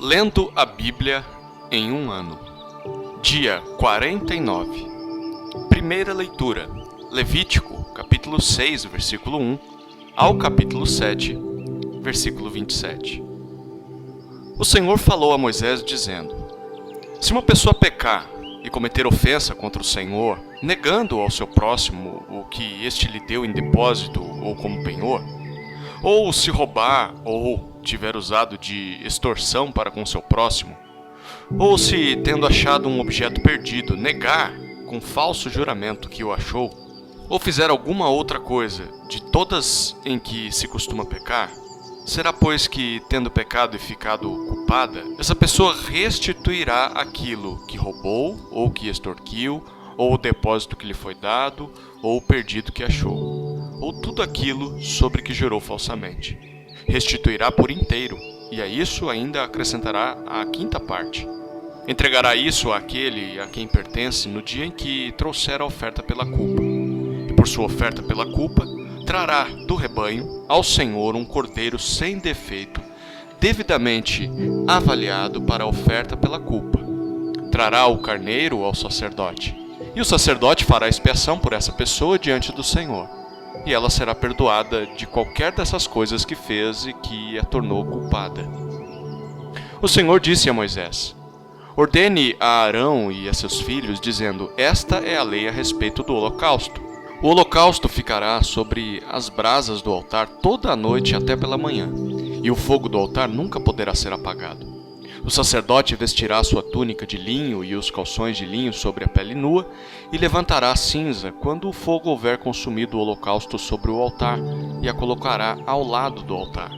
Lendo a Bíblia em um ano. Dia 49. Primeira leitura. Levítico, capítulo 6, versículo 1, ao capítulo 7, versículo 27. O Senhor falou a Moisés dizendo: Se uma pessoa pecar e cometer ofensa contra o Senhor, negando ao seu próximo o que este lhe deu em depósito ou como penhor, ou se roubar ou tiver usado de extorsão para com seu próximo, ou se, tendo achado um objeto perdido, negar com falso juramento que o achou, ou fizer alguma outra coisa de todas em que se costuma pecar, será, pois, que, tendo pecado e ficado culpada, essa pessoa restituirá aquilo que roubou, ou que extorquiu, ou o depósito que lhe foi dado, ou o perdido que achou, ou tudo aquilo sobre que jurou falsamente. Restituirá por inteiro, e a isso ainda acrescentará a quinta parte. Entregará isso àquele a quem pertence no dia em que trouxer a oferta pela culpa. E por sua oferta pela culpa, trará do rebanho ao Senhor um cordeiro sem defeito, devidamente avaliado para a oferta pela culpa. Trará o carneiro ao sacerdote, e o sacerdote fará expiação por essa pessoa diante do Senhor, e ela será perdoada de qualquer dessas coisas que fez e que a tornou culpada. O Senhor disse a Moisés: Ordene a Arão e a seus filhos, dizendo: Esta é a lei a respeito do holocausto. O holocausto ficará sobre as brasas do altar toda a noite até pela manhã, e o fogo do altar nunca poderá ser apagado. O sacerdote vestirá a sua túnica de linho e os calções de linho sobre a pele nua, e levantará a cinza quando o fogo houver consumido o holocausto sobre o altar, e a colocará ao lado do altar.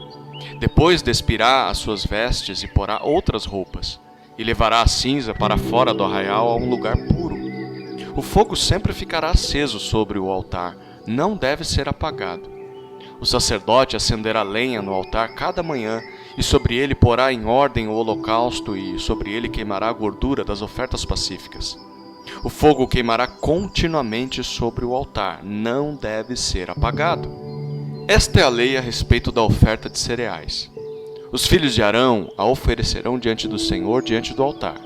Depois despirá as suas vestes e porá outras roupas, e levará a cinza para fora do arraial a um lugar puro. O fogo sempre ficará aceso sobre o altar, não deve ser apagado. O sacerdote acenderá lenha no altar cada manhã, e sobre ele porá em ordem o holocausto, e sobre ele queimará a gordura das ofertas pacíficas. O fogo queimará continuamente sobre o altar, não deve ser apagado. Esta é a lei a respeito da oferta de cereais. Os filhos de Arão a oferecerão diante do Senhor, diante do altar.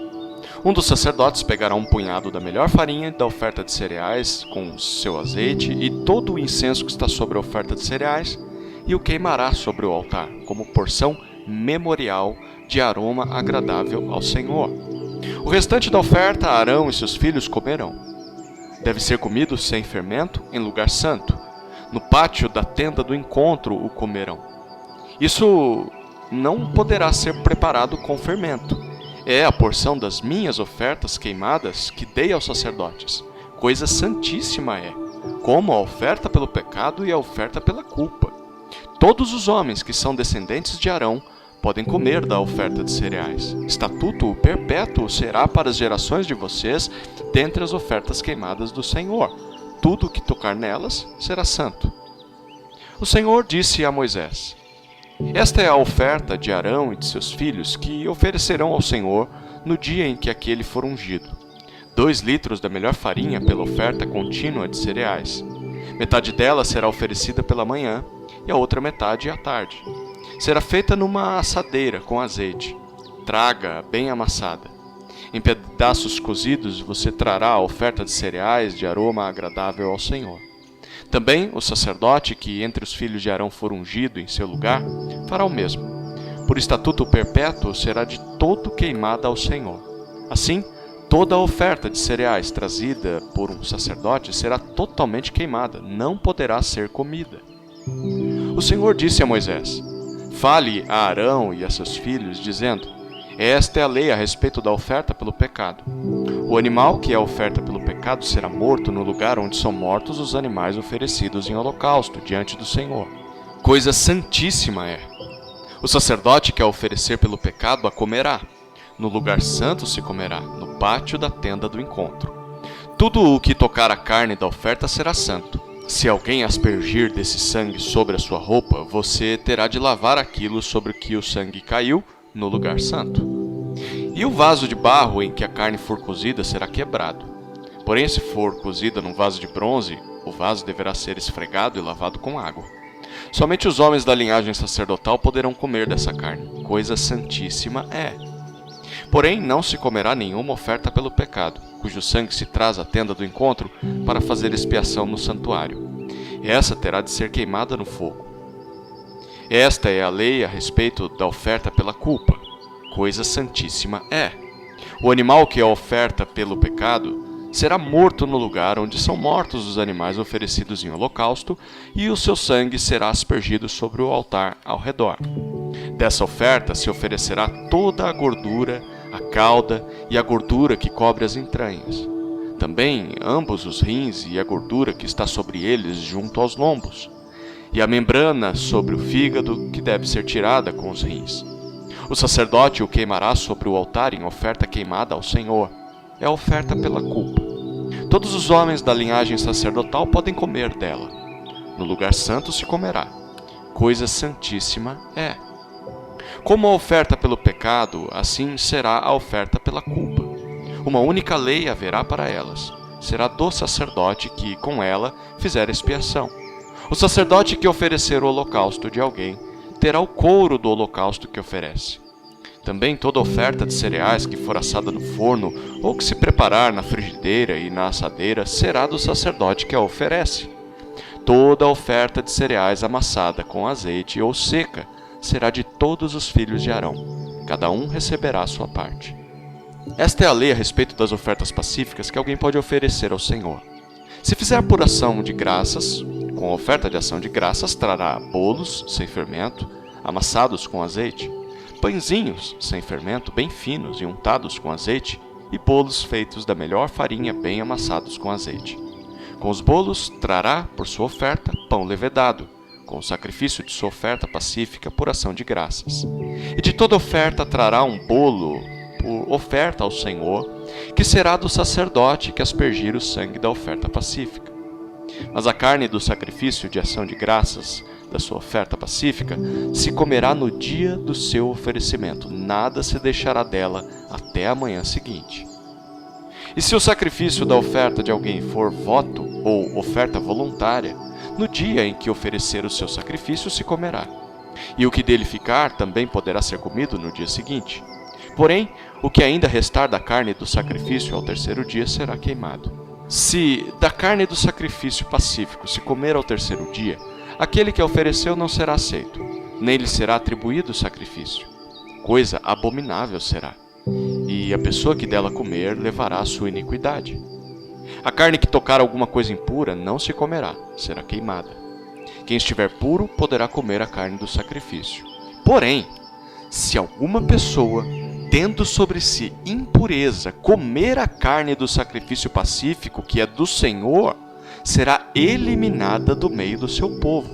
Um dos sacerdotes pegará um punhado da melhor farinha da oferta de cereais, com seu azeite e todo o incenso que está sobre a oferta de cereais, e o queimará sobre o altar, como porção memorial de aroma agradável ao Senhor. O restante da oferta Arão e seus filhos comerão. Deve ser comido sem fermento, em lugar santo. No pátio da tenda do encontro o comerão. Isso não poderá ser preparado com fermento. É a porção das minhas ofertas queimadas que dei aos sacerdotes. Coisa santíssima é, como a oferta pelo pecado e a oferta pela culpa. Todos os homens que são descendentes de Arão podem comer da oferta de cereais. Estatuto perpétuo será para as gerações de vocês dentre as ofertas queimadas do Senhor. Tudo o que tocar nelas será santo. O Senhor disse a Moisés: Esta é a oferta de Arão e de seus filhos que oferecerão ao Senhor no dia em que aquele for ungido. 2 litros da melhor farinha pela oferta contínua de cereais. Metade dela será oferecida pela manhã e a outra metade à tarde. Será feita numa assadeira com azeite. Traga bem amassada. Em pedaços cozidos você trará a oferta de cereais de aroma agradável ao Senhor. Também o sacerdote que entre os filhos de Arão for ungido em seu lugar fará o mesmo. Por estatuto perpétuo será de todo queimada ao Senhor. Assim, toda a oferta de cereais trazida por um sacerdote será totalmente queimada, não poderá ser comida. O Senhor disse a Moisés: Fale a Arão e a seus filhos, dizendo: Esta é a lei a respeito da oferta pelo pecado. O animal que é oferta pelo pecado será morto no lugar onde são mortos os animais oferecidos em holocausto diante do Senhor. Coisa santíssima é. O sacerdote que a oferecer pelo pecado a comerá. No lugar santo se comerá, no pátio da tenda do encontro. Tudo o que tocar a carne da oferta será santo. Se alguém aspergir desse sangue sobre a sua roupa, você terá de lavar aquilo sobre o que o sangue caiu no lugar santo. E o vaso de barro em que a carne for cozida será quebrado. Porém, se for cozida num vaso de bronze, o vaso deverá ser esfregado e lavado com água. Somente os homens da linhagem sacerdotal poderão comer dessa carne. Coisa santíssima é. Porém, não se comerá nenhuma oferta pelo pecado, cujo sangue se traz à tenda do encontro para fazer expiação no santuário. Essa terá de ser queimada no fogo. Esta é a lei a respeito da oferta pela culpa. Coisa santíssima é. O animal que é oferta pelo pecado será morto no lugar onde são mortos os animais oferecidos em holocausto, e o seu sangue será aspergido sobre o altar ao redor. Dessa oferta se oferecerá toda a gordura, a cauda e a gordura que cobre as entranhas. Também ambos os rins e a gordura que está sobre eles junto aos lombos, e a membrana sobre o fígado que deve ser tirada com os rins. O sacerdote o queimará sobre o altar em oferta queimada ao Senhor. É a oferta pela culpa. Todos os homens da linhagem sacerdotal podem comer dela. No lugar santo se comerá. Coisa santíssima é. Como a oferta pelo pecado, assim será a oferta pela culpa. Uma única lei haverá para elas. Será do sacerdote que, com ela, fizer expiação. O sacerdote que oferecer o holocausto de alguém terá o couro do holocausto que oferece. Também toda oferta de cereais que for assada no forno ou que se preparar na frigideira e na assadeira será do sacerdote que a oferece. Toda oferta de cereais amassada com azeite ou seca será de todos os filhos de Arão. Cada um receberá a sua parte. Esta é a lei a respeito das ofertas pacíficas que alguém pode oferecer ao Senhor. Se fizer por ação de graças, com a oferta de ação de graças trará bolos sem fermento, amassados com azeite, pãezinhos sem fermento, bem finos e untados com azeite, e bolos feitos da melhor farinha, bem amassados com azeite. Com os bolos trará, por sua oferta, pão levedado, com o sacrifício de sua oferta pacífica por ação de graças. E de toda oferta trará um bolo por oferta ao Senhor, que será do sacerdote que aspergir o sangue da oferta pacífica. Mas a carne do sacrifício de ação de graças, da sua oferta pacífica, se comerá no dia do seu oferecimento, nada se deixará dela até a manhã seguinte. E se o sacrifício da oferta de alguém for voto ou oferta voluntária, no dia em que oferecer o seu sacrifício se comerá. E o que dele ficar também poderá ser comido no dia seguinte. Porém, o que ainda restar da carne do sacrifício ao terceiro dia será queimado. Se da carne do sacrifício pacífico se comer ao terceiro dia, aquele que a ofereceu não será aceito, nem lhe será atribuído o sacrifício. Coisa abominável será, e a pessoa que dela comer levará a sua iniquidade. A carne que tocar alguma coisa impura não se comerá, será queimada. Quem estiver puro poderá comer a carne do sacrifício. Porém, se alguma pessoa, tendo sobre si impureza, comer a carne do sacrifício pacífico, que é do Senhor, será eliminada do meio do seu povo.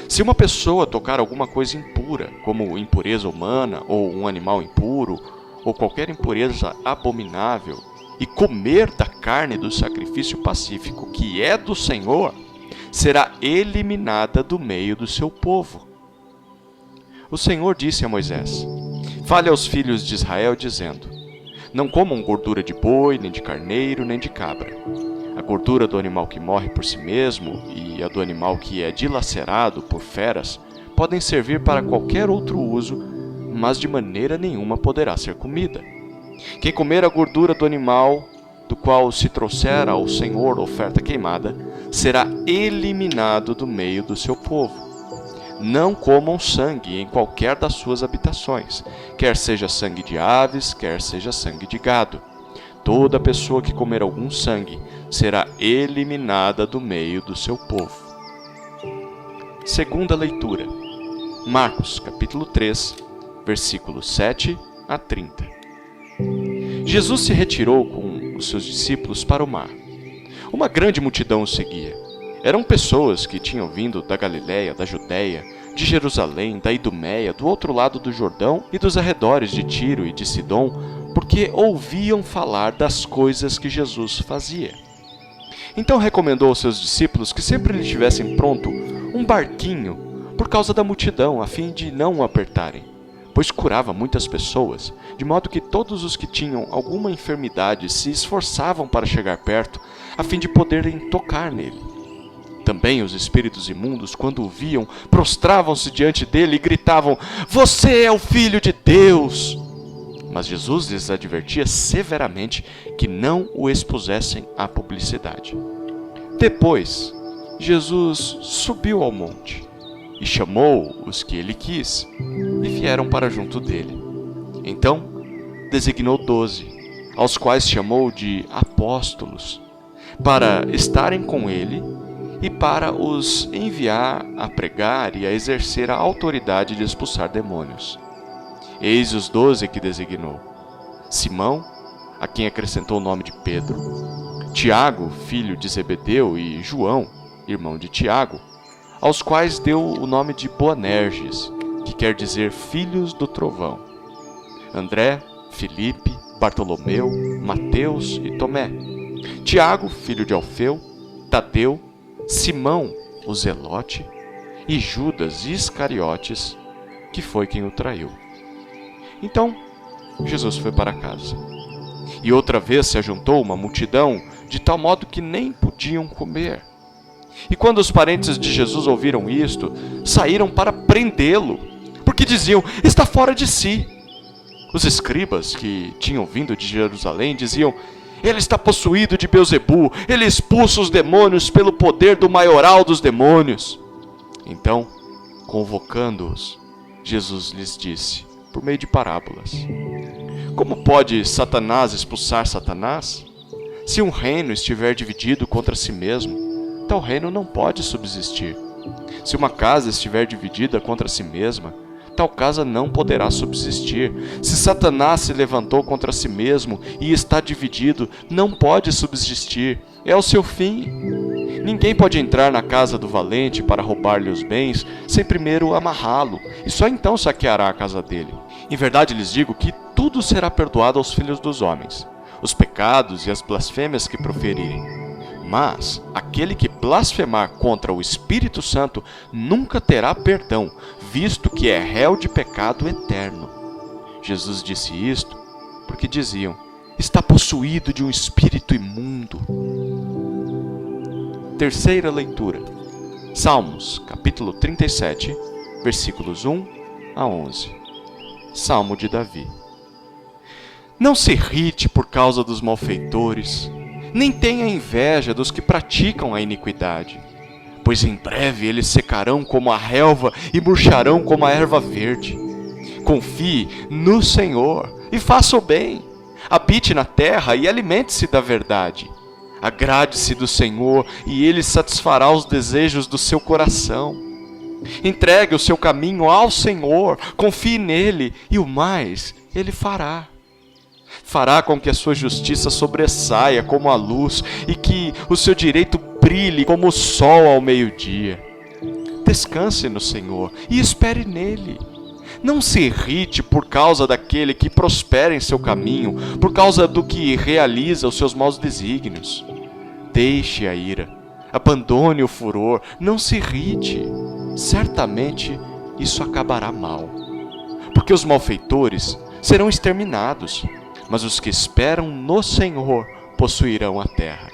Se uma pessoa tocar alguma coisa impura, como impureza humana, ou um animal impuro, ou qualquer impureza abominável, e comer da carne do sacrifício pacífico, que é do Senhor, será eliminada do meio do seu povo. O Senhor disse a Moisés: fale aos filhos de Israel, dizendo: não comam gordura de boi, nem de carneiro, nem de cabra. A gordura do animal que morre por si mesmo e a do animal que é dilacerado por feras podem servir para qualquer outro uso, mas de maneira nenhuma poderá ser comida. Quem comer a gordura do animal, do qual se trouxer ao Senhor oferta queimada, será eliminado do meio do seu povo. Não comam sangue em qualquer das suas habitações, quer seja sangue de aves, quer seja sangue de gado. Toda pessoa que comer algum sangue será eliminada do meio do seu povo. Segunda leitura. Marcos, capítulo 3, versículos 7 a 30. Jesus se retirou com os seus discípulos para o mar. Uma grande multidão o seguia. Eram pessoas que tinham vindo da Galiléia, da Judéia, de Jerusalém, da Idumeia, do outro lado do Jordão e dos arredores de Tiro e de Sidom, porque ouviam falar das coisas que Jesus fazia. Então recomendou aos seus discípulos que sempre lhe tivessem pronto um barquinho por causa da multidão, a fim de não o apertarem, pois curava muitas pessoas, de modo que todos os que tinham alguma enfermidade se esforçavam para chegar perto, a fim de poderem tocar nele. Também os espíritos imundos, quando o viam, prostravam-se diante dele e gritavam: você é o Filho de Deus! Mas Jesus lhes advertia severamente que não o expusessem à publicidade. Depois, Jesus subiu ao monte e chamou os que ele quis e vieram para junto dele. Então, designou 12, aos quais chamou de apóstolos, para estarem com ele e para os enviar a pregar e a exercer a autoridade de expulsar demônios. Eis os 12 que designou: Simão, a quem acrescentou o nome de Pedro, Tiago, filho de Zebedeu, e João, irmão de Tiago, aos quais deu o nome de Boanerges, que quer dizer filhos do trovão, André, Filipe, Bartolomeu, Mateus e Tomé, Tiago, filho de Alfeu, Tadeu, Simão, o Zelote, e Judas Iscariotes, que foi quem o traiu. Então, Jesus foi para casa. E outra vez se ajuntou uma multidão, de tal modo que nem podiam comer. E quando os parentes de Jesus ouviram isto, saíram para prendê-lo, porque diziam: está fora de si. Os escribas que tinham vindo de Jerusalém diziam: ele está possuído de Beelzebu, ele expulsa os demônios pelo poder do maioral dos demônios. Então, convocando-os, Jesus lhes disse, por meio de parábolas: como pode Satanás expulsar Satanás? Se um reino estiver dividido contra si mesmo, tal reino não pode subsistir. Se uma casa estiver dividida contra si mesma, tal casa não poderá subsistir. Se Satanás se levantou contra si mesmo e está dividido, não pode subsistir. É o seu fim. Ninguém pode entrar na casa do valente para roubar-lhe os bens, sem primeiro amarrá-lo, e só então saqueará a casa dele. Em verdade lhes digo que tudo será perdoado aos filhos dos homens, os pecados e as blasfêmias que proferirem. Mas aquele que blasfemar contra o Espírito Santo nunca terá perdão, visto que é réu de pecado eterno. Jesus disse isto porque diziam: está possuído de um espírito imundo. Terceira leitura. Salmos, capítulo 37, versículos 1 a 11. Salmo de Davi. Não se irrite por causa dos malfeitores, nem tenha inveja dos que praticam a iniquidade, pois em breve eles secarão como a relva e murcharão como a erva verde. Confie no Senhor e faça o bem, habite na terra e alimente-se da verdade. Agrade-se do Senhor e Ele satisfará os desejos do seu coração. Entregue o seu caminho ao Senhor, confie nele e o mais Ele fará. Fará com que a sua justiça sobressaia como a luz e que o seu direito brilhe como o sol ao meio-dia. Descanse no Senhor e espere nele. Não se irrite por causa daquele que prospera em seu caminho, por causa do que realiza os seus maus desígnios. Deixe a ira, abandone o furor, não se irrite. Certamente isso acabará mal. Porque os malfeitores serão exterminados, mas os que esperam no Senhor possuirão a terra.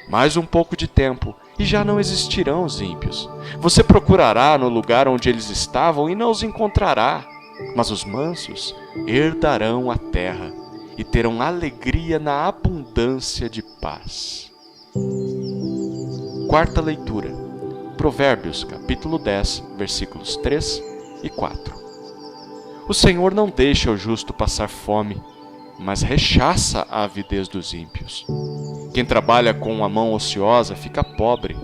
Mais um pouco de tempo e já não existirão os ímpios. Você procurará no lugar onde eles estavam e não os encontrará. Mas os mansos herdarão a terra e terão alegria na abundância de paz. Quarta leitura. Provérbios, capítulo 10, versículos 3 e 4. O Senhor não deixa o justo passar fome, mas rechaça a avidez dos ímpios. Quem trabalha com a mão ociosa fica pobre,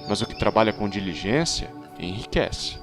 mas o que trabalha com diligência enriquece.